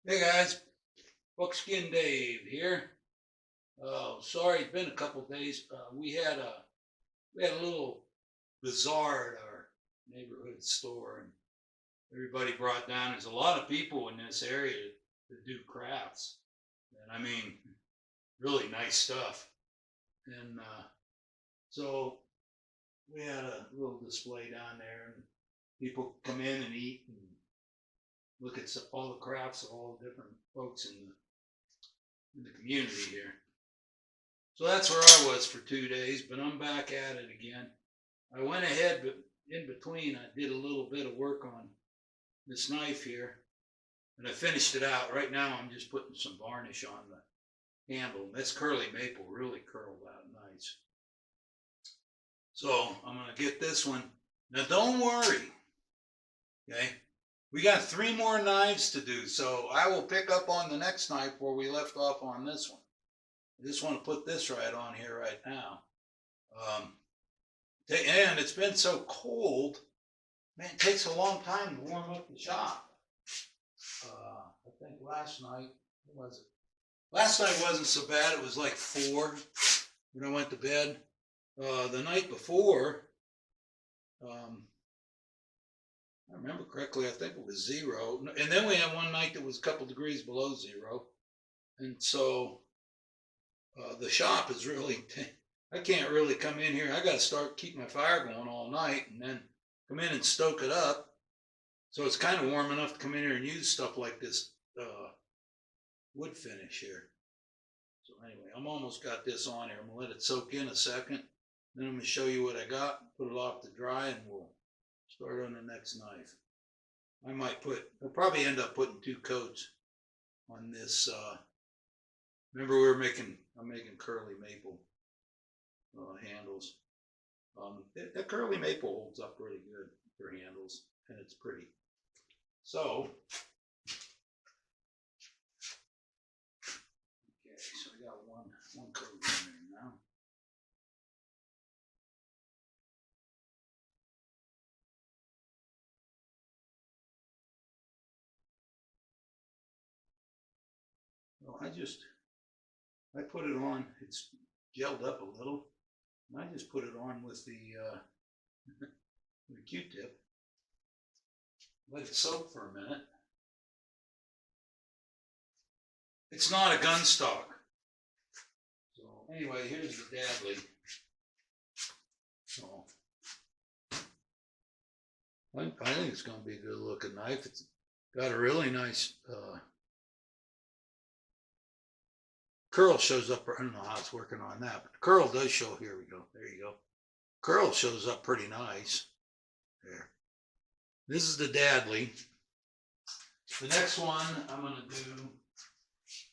Hey guys, Buckskin Dave here. Sorry, it's been a couple days. We had a little bazaar at our neighborhood store, and everybody brought down. There's a lot of people in this area that do crafts, and I mean, really nice stuff. And so we had a little display down there, and people come in and eat and look at all the crafts of all the different folks in the community here. So that's where I was for 2 days, but I'm back at it again. I went ahead, but in between, I did a little bit of work on this knife here, and I finished it out. Right now, I'm just putting some varnish on the handle. That's curly maple, really curled out nice. So I'm going to get this one. Now, don't worry, okay? We got 3 more knives to do, so I will pick up on the next knife where we left off on this one. I just want to put this right on here right now. And it's been so cold, man, it takes a long time to warm up the shop. I think last night, what was it? Last night wasn't so bad. It was like 4 when I went to bed. The night before, I remember correctly, I think it was 0. And then we had one night that was a couple degrees below 0. And so the shop is really, I can't really come in here. I got to start keep my fire going all night and then come in and stoke it up. So it's kind of warm enough to come in here and use stuff like this wood finish here. So anyway, I'm almost got this on here. I'm going to let it soak in a second. Then I'm going to show you what I got, put it off to dry, and we'll start on the next knife. I'll probably end up putting 2 coats on this. Remember I'm making curly maple handles. That curly maple holds up really good for handles, and it's pretty. So, okay, so I got one coat in there now. Well, I put it on. It's gelled up a little. And I just put it on with the with a Q-tip. Let it soak for a minute. It's not a gun stock. So anyway, here's the Dadley. So I think it's going to be a good looking knife. It's got a really nice curl shows up. I don't know how it's working on that, but the curl does show. Here we go. There you go. Curl shows up pretty nice. There. This is the Dadley. The next one I'm going to do.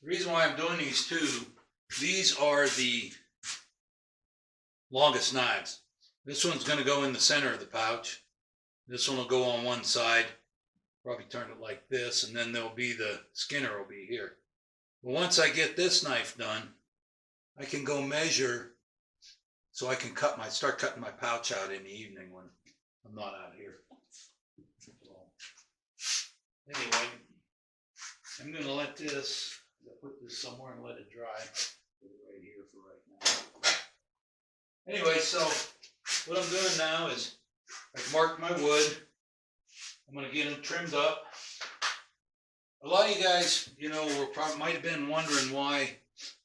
The reason why I'm doing these 2, these are the longest knives. This one's going to go in the center of the pouch. This one will go on one side. Probably turn it like this, and then there'll be the Skinner will be here. But once I get this knife done, I can go measure so I can start cutting my pouch out in the evening when I'm not out here. So, anyway, I'm going to let this, put this somewhere and let it dry. Put it right here for right now. Anyway, so what I'm doing now is I've marked my wood. I'm going to get them trimmed up. A lot of you guys, might have been wondering why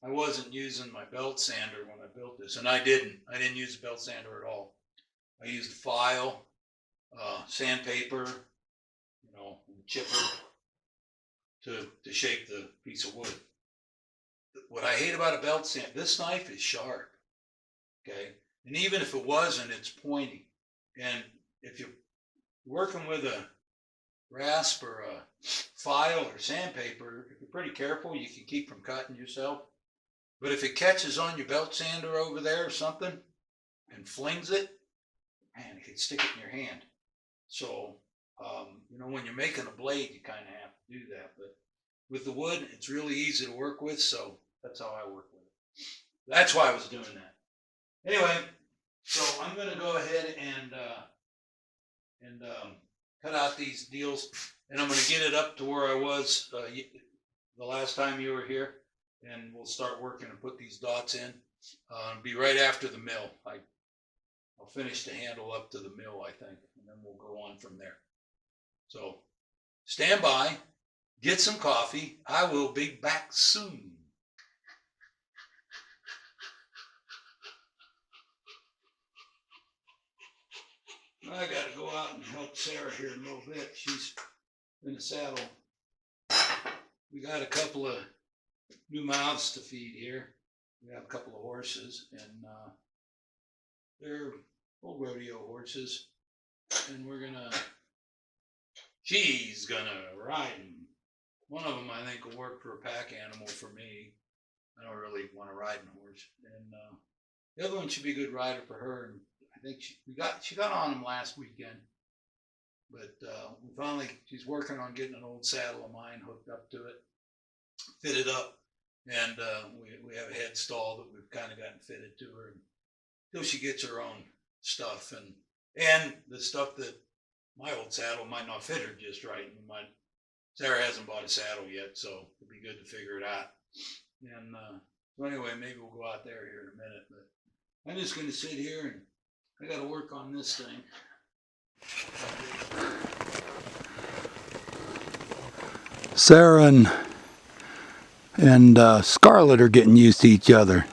I wasn't using my belt sander when I built this, and I didn't. I didn't use a belt sander at all. I used a file, sandpaper, and chipper to shape the piece of wood. What I hate about a belt sander, this knife is sharp, okay? And even if it wasn't, it's pointy. And if you're working with a rasp or a file or sandpaper, if you're pretty careful, you can keep from cutting yourself. But if it catches on your belt sander over there or something and flings it, man, it could stick it in your hand. So, when you're making a blade, you kind of have to do that. But with the wood, it's really easy to work with, so that's how I work with it. That's why I was doing that. Anyway, so I'm going to go ahead and cut out these deals, and I'm going to get it up to where I was the last time you were here, and we'll start working and put these dots in. Be right after the mill. I'll finish the handle up to the mill, I think, and then we'll go on from there. So stand by, get some coffee. I will be back soon. I got to go out and help Sara here in a little bit. She's in the saddle. We got a couple of new mouths to feed here. We have a couple of horses, and they're old rodeo horses, and she's gonna ride them. One of them I think will work for a pack animal for me. I don't really want to ride a horse, and the other one should be a good rider for her. And I think she got on him last weekend, but she's working on getting an old saddle of mine hooked up to it, fitted up, and we have a head stall that we've kind of gotten fitted to her until she gets her own stuff, and the stuff that my old saddle might not fit her just right. Sara hasn't bought a saddle yet, so it'd be good to figure it out. And so anyway, maybe we'll go out there here in a minute, but I'm just going to sit here and I got to work on this thing. Sara and Scarlet are getting used to each other.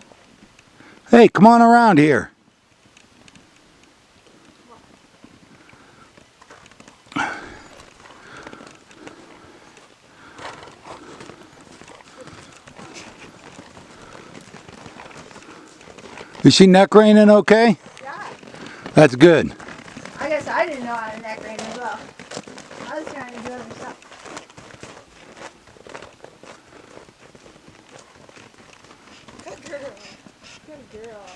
Hey, come on around here. Is she neck reining okay? Yeah. That's good. I guess I didn't know how to neck rein as well. I was trying to do it myself. Good girl. Good girl.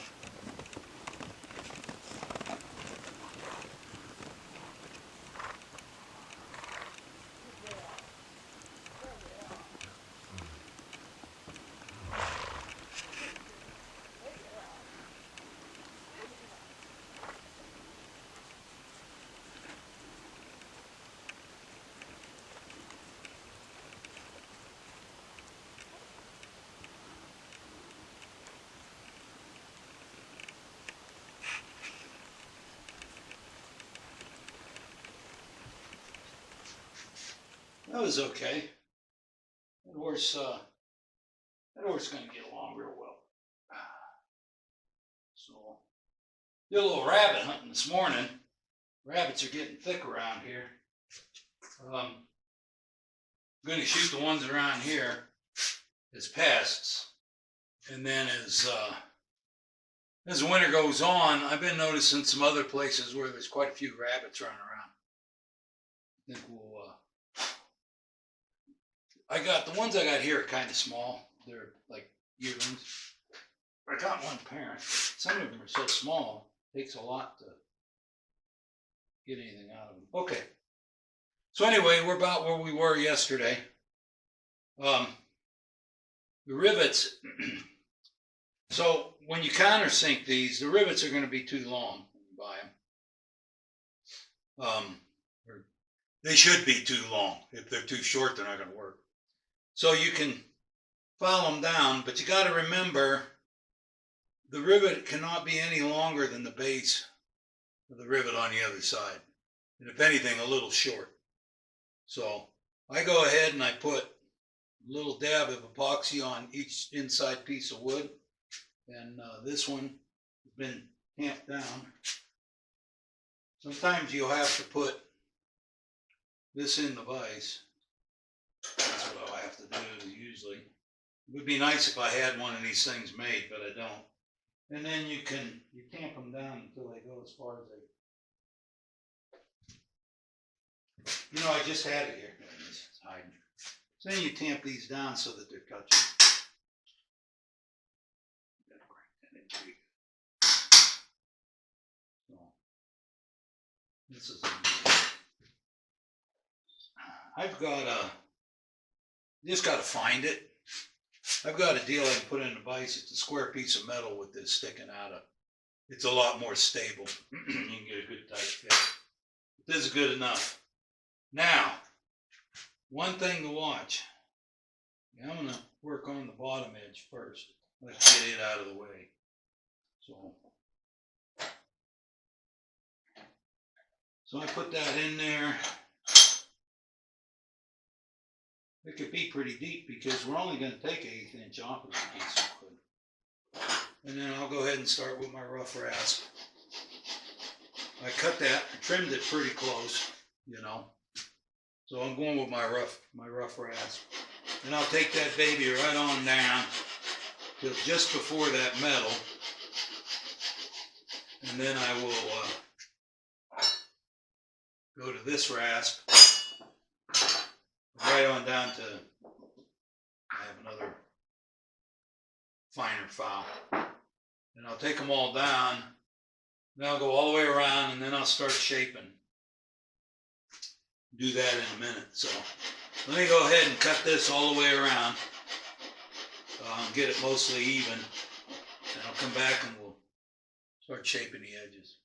That was okay. That horse is going to get along real well. So, did a little rabbit hunting this morning. Rabbits are getting thick around here. I'm going to shoot the ones around here as pests, and then as the winter goes on, I've been noticing some other places where there's quite a few rabbits running around. I think the ones I got here are kind of small. They're like yearlings. I got one parent. Some of them are so small, it takes a lot to get anything out of them. Okay. So anyway, we're about where we were yesterday. The rivets. So when you countersink these, the rivets are going to be too long when you buy them. They should be too long. If they're too short, they're not going to work. So you can file them down, but you got to remember the rivet cannot be any longer than the base of the rivet on the other side. And if anything, a little short. So I go ahead and I put a little dab of epoxy on each inside piece of wood. And this one has been tamped down. Sometimes you'll have to put this in the vise. That's what I'll have to do usually. It would be nice if I had one of these things made, but I don't. And then you tamp them down until they go as far as they. I just had it here. There it is. It's hiding. So then you tamp these down so that they're touching. This is. Just got to find it. I've got a deal I can put in the vise. It's a square piece of metal with this sticking out of. It's a lot more stable. You can get a good tight fit. This is good enough. Now, one thing to watch. Yeah, I'm gonna work on the bottom edge first. Let's get it out of the way. So I put that in there. It could be pretty deep because we're only going to take 1/8 inch off of the piece of wood. And then I'll go ahead and start with my rough rasp. I cut that, trimmed it pretty close, you know. So I'm going with my rough rasp. And I'll take that baby right on down till just before that metal. And then I will go to this rasp, right on down to, I have another finer file. And I'll take them all down, then I'll go all the way around, and then I'll start shaping. Do that in a minute. So let me go ahead and cut this all the way around, get it mostly even, and I'll come back and we'll start shaping the edges.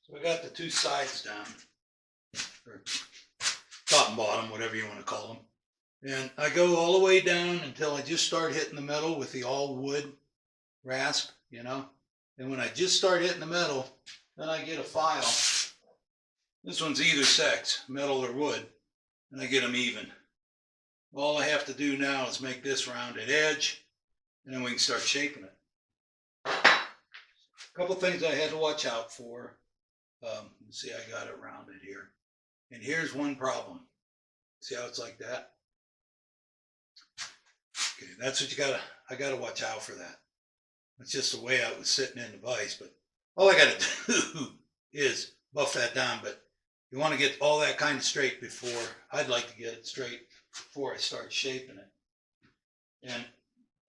So I got the two sides down, or top and bottom, whatever you want to call them. And I go all the way down until I just start hitting the metal with the all wood rasp, you know. And when I just start hitting the metal, then I get a file. This one's either sex, metal or wood, and I get them even. All I have to do now is make this rounded edge, and then we can start shaping it. A couple things I had to watch out for. See, I got it rounded here. And here's one problem. See how it's like that? Okay, that's what I gotta watch out for that. It's just the way I was sitting in the vise, but all I gotta do is buff that down, but you want to get all that kind of straight before, I'd like to get it straight before I start shaping it. And,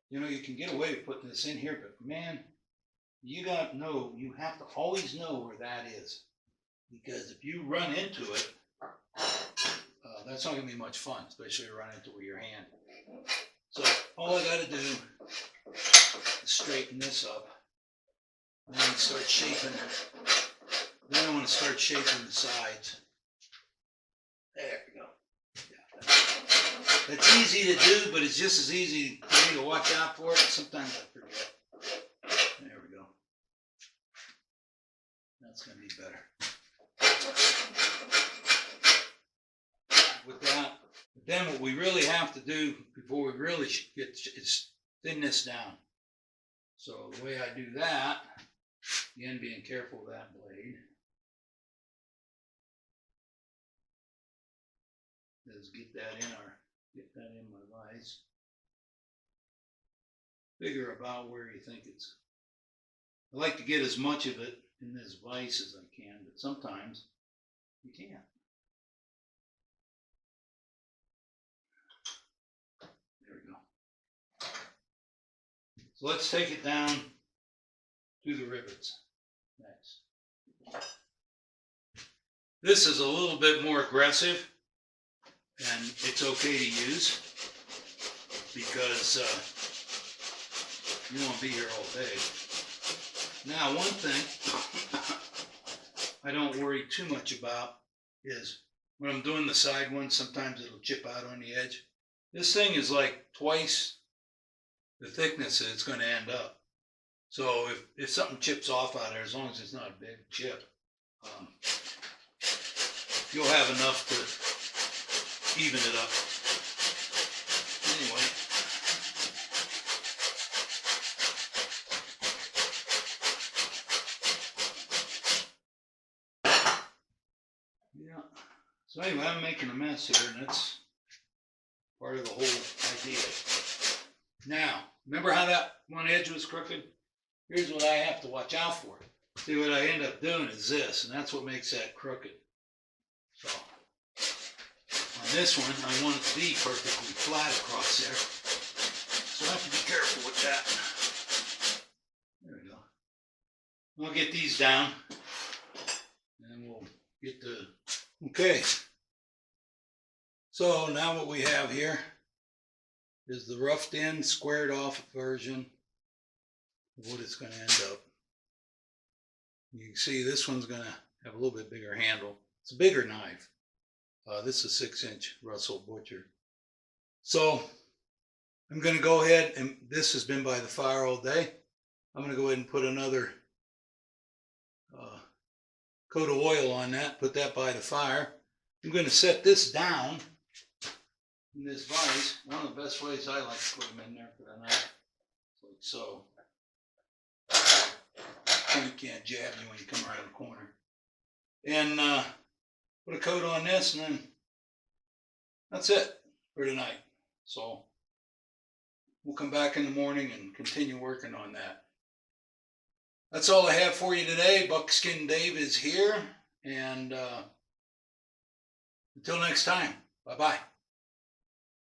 you know, you can get away with putting this in here, but man, you gotta know, you have to always know where that is. Because if you run into it, that's not gonna be much fun, especially if you run into it with your hand. So all I gotta do is straighten this up, and then start shaping it. Then I want to start shaping the sides. There we go. Yeah, that's easy to do, but it's just as easy for me to watch out for it. Sometimes I forget. There we go. That's going to be better. With that, but then what we really have to do before we really get is thin this down. So the way I do that, again, being careful of that blade, is get that in my vise. Figure about where you think it's. I like to get as much of it in this vise as I can, but sometimes you can't. There we go. So let's take it down to the rivets next. This is a little bit more aggressive, and it's okay to use because you won't be here all day. Now, one thing I don't worry too much about is when I'm doing the side one, sometimes it'll chip out on the edge. This thing is like twice the thickness that it's going to end up. So if something chips off out there, as long as it's not a big chip, you'll have enough to even it up. Anyway. Yeah. So anyway, I'm making a mess here, and that's part of the whole idea. Now, remember how that one edge was crooked? Here's what I have to watch out for. See, what I end up doing is this, and that's what makes that crooked. So, on this one, I want it to be perfectly flat across there. So I have to be careful with that. There we go. I'll get these down, and we'll get the, okay. So now what we have here is the roughed in, squared off version of what it's going to end up. You can see this one's going to have a little bit bigger handle. It's a bigger knife. This is a 6-inch Russell Butcher. So I'm going to go ahead, and this has been by the fire all day. I'm going to go ahead and put another coat of oil on that, put that by the fire. I'm going to set this down in this vise. One of the best ways I like to put them in there for the night, like so. You can't jab you when you come around the corner. And put a coat on this, and then that's it for tonight. So we'll come back in the morning and continue working on that. That's all I have for you today. Buckskin Dave is here, and until next time, bye-bye.